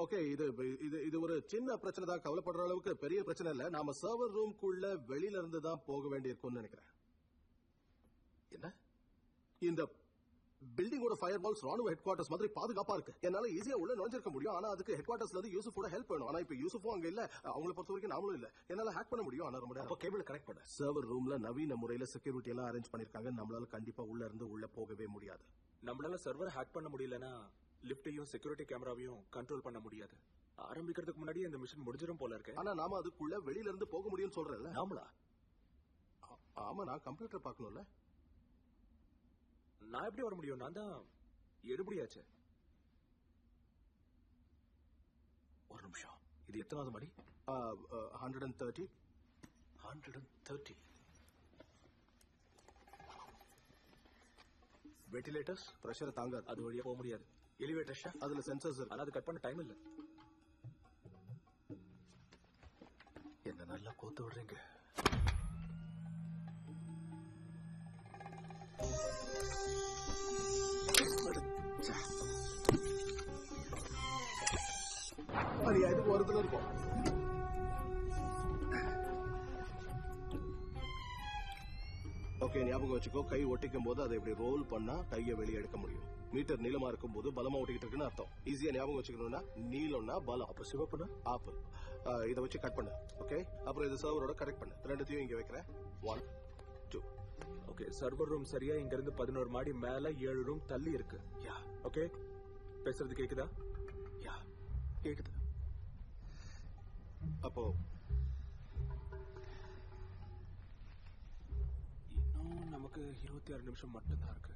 Okay, இது ஒரு சின்ன பிரச்சனை தான். கவலைப்படுற அளவுக்கு பெரிய பிரச்சனை இல்ல. நாம சர்வர் ரூம்குள்ள வெளியில இருந்து தான் போக வேண்டியிருக்கும்னு நினைக்கிறேன். என்ன? இந்த பில்டிங்கோட ஃபயர் வால்ஸ் ராணுவ ஹெட் குவார்டர்ஸ் மாதிரி பாதுகாப்பா இருக்கு. என்னால ஈஸியா உள்ள நுழைஞ்சிருக்க முடியும். ஆனா அதுக்கு ஹெட் குவார்டர்ஸ்ல இருந்து யூசுஃபோட ஹெல்ப் வேணும். ஆனா இப்ப யூசுஃபும் அங்க இல்ல. அவங்கள பொறுத்த வரைக்கும் நாமளும் இல்ல. என்னால ஹேக் பண்ண முடியும். ஆனா ரொம்ப கேபிள் கனெக்ட் பண்ண சர்வர் ரூம்ல நவீன முறையில செக்யூரிட்டி எல்லாம் அரேஞ்ச் பண்ணிருக்காங்க. நம்மளால கண்டிப்பா உள்ள இருந்து உள்ள போகவே முடியாது. நம்மளால சர்வர் ஹேக் பண்ண முடியலன்னா லிஃப்டையும் செக்யூரிட்டி கேமராவையும் கண்ட்ரோல் பண்ண முடியாது. ஆரம்பிக்கிறதுக்கு முன்னாடி இந்த மிஷன் முடிஞ்சிடும் போல இருக்கு. ஆனா நாம அதுக்குள்ள வெளியில இருந்து போக முடியும்னு சொல்றேன்ல. நாமளா? ஆமா, நான் கம்ப்யூட்டர் பார்க்கணும்ல. நான் எப்படி வர முடியும்? நான் தான் எடுபடியாச்சு. ஒரு நிமிஷம், இது எத்தனாவது மாடி? 130. வெண்டிலேட்டர்ஸ் பிரஷரை தாங்காது. அது வழியா போக முடியாது. எலிவேட்டர்ஸ் அதுல சென்சர்ஸ் இருக்கு. ஆனா அது கட் பண்ண டைம் இல்ல. என்ன நல்லா கோத்து விடுறீங்க. அதுக்கு ஓரத்துல இருக்கும். ஓகே, ஞாபகம் வச்சுக்கோ. கை ஒட்டிக்கும் போது அதை இப்படி ரோல் பண்ணா கையை வெளியே எடுக்க முடியும். மீட்டர் நீளமா இருக்கும் போது பலமா ஒட்டிக்கிட்டு இருக்குன்னு அர்த்தம். ஈஸியா ஞாபகம் வச்சுக்கணும்னா நீளம்னா பலம், அப்ப சிவப்புனா ஆப்பு. இதை வச்சு கட் பண்ணு. ஓகே, அப்புறம் இது சர்வரோட கனெக்ட் பண்ணு. ரெண்டுத்தையும் இங்க வைக்கிறேன். 1 2. ஓகே, சர்வர் ரூம் சரியா இங்க இருந்து 11 மாடி மேல 7 ரூம் தள்ளி இருக்கு. யா. ஓகே, பேசுறது கேக்குதா? யா, கேக்குது. அப்போ இன்னும் நமக்கு 26 நிமிஷம் மட்டும்தான் இருக்கு.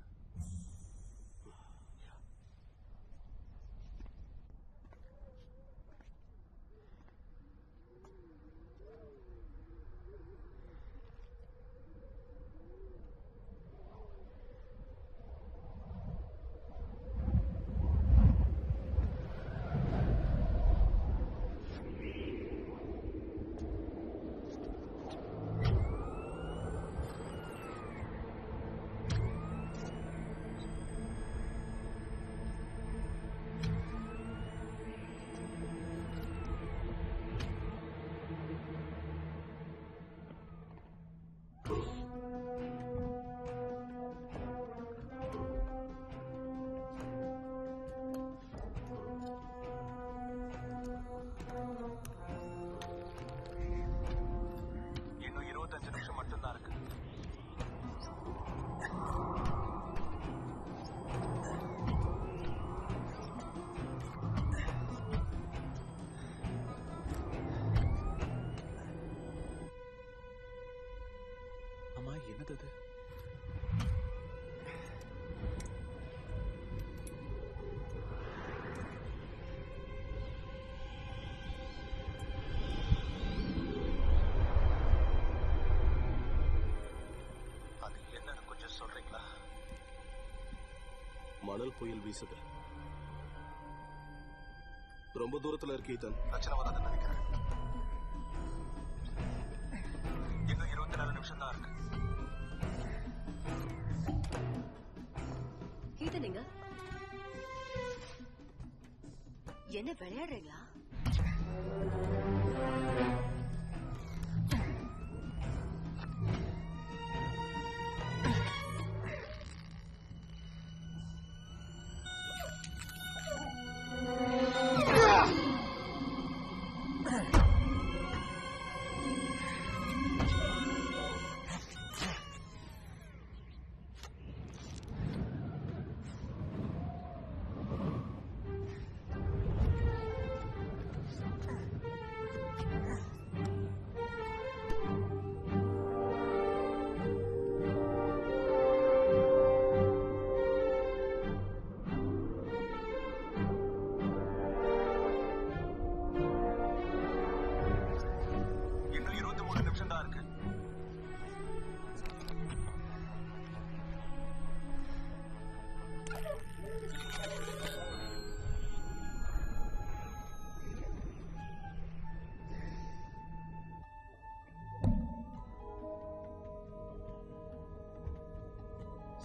இன்னும் 25 நிமிஷம் மட்டும்தான் இருக்கு. அம்மா, என்னது அது? சொல்றீங்களா? மணல் புயல் வீசுது. ரொம்ப தூரத்துல இருக்கு ஈத்தன். பிரச்சனை வராதுன்னு நினைக்கிறேன். இன்னும் 24 நிமிஷம் தான் இருக்கு. ஈத்தன் எங்க? என்ன விளையாடுறீங்களா?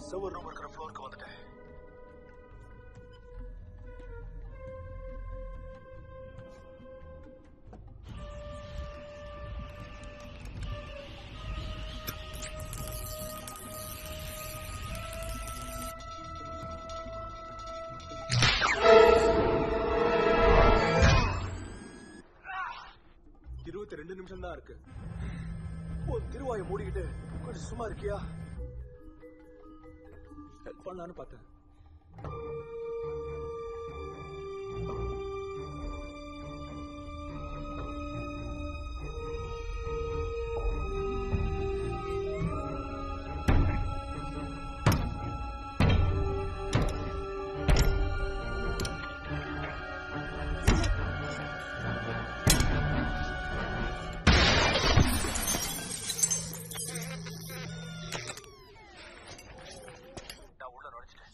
சர்வர் ரூம் இருக்கிற ஃப்ளோருக்கு வந்துட்டேன். நிமிஷம் தான் இருக்கு. திருவாயை மூடிக்கிட்டு கொஞ்சம் சும்மா இருக்கியா? ஹெல்ப் பண்ணலான்னு பார்த்தேன்.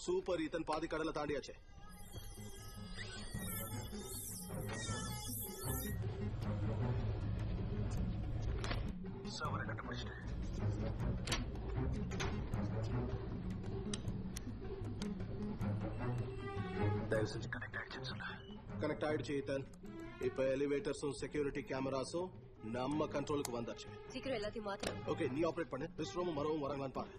சூப்பர் ஈத்தன், பாதி கடலை தாண்டியாச்சு. சர்வரை கண்டுபிடிச்சிட்டு தயவு செஞ்சு கனெக்ட் ஆயிடுச்சுன்னு சொல்லு. கனெக்ட் ஆயிடுச்சு ஈத்தன். இப்ப எலிவேட்டர்ஸும் செக்யூரிட்டி கேமராஸும் நம்ம கண்ட்ரோலுக்கு வந்தாச்சு. சீக்கிரம் எல்லாத்தையும் மாத்தணும். ஓகே, நீ ஆபரேட் பண்ணு. ரிஸ்ட்ரோமும் மரவும் வராங்களான்னு பாரு.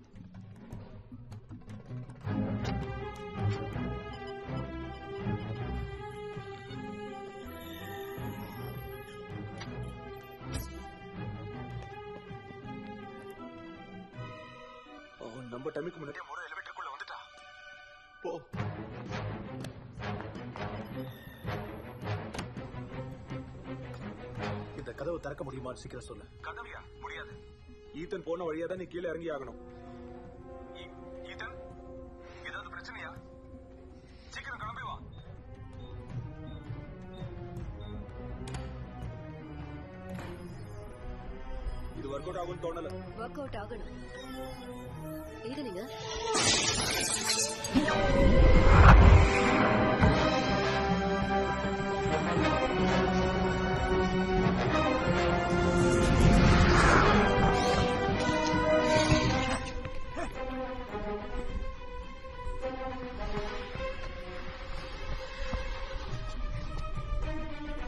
நம்ம டைமுக்கு முன்னாடி ஒரு எலிவேட்டருக்குள்ள வந்துட்டா. போ. இந்த கதவை திறக்க முடியுமான்னு சீக்கிரம் சொல்லு. கதவியா? முடியாது. ஈத்தன் போன வழியா தான் நீ கீழே இறங்கி ஆகணும். ஈத்தன், ஏதாவது பிரச்சனையா? சீக்கிரம் கிளம்பி வா. இது ஒர்க் அவுட் ஆகும்னு தோணல. ஒர்க் அவுட் ஆகணும். இது நீங்க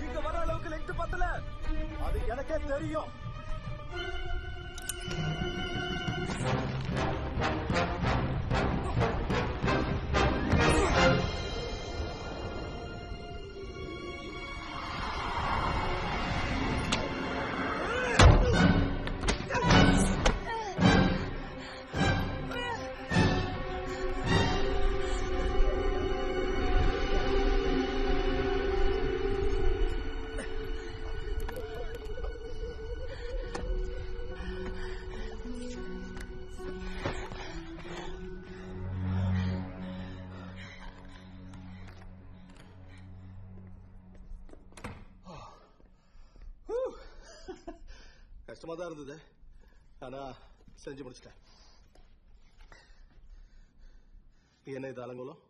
இங்க வர அளவுக்கு லெங்த் பத்தல. அது எனக்கே தெரியும். கஷ்டமா தான் இருந்தது, ஆனா செஞ்சு முடிச்சிட்டேன். என்ன இது அலங்கோலம்?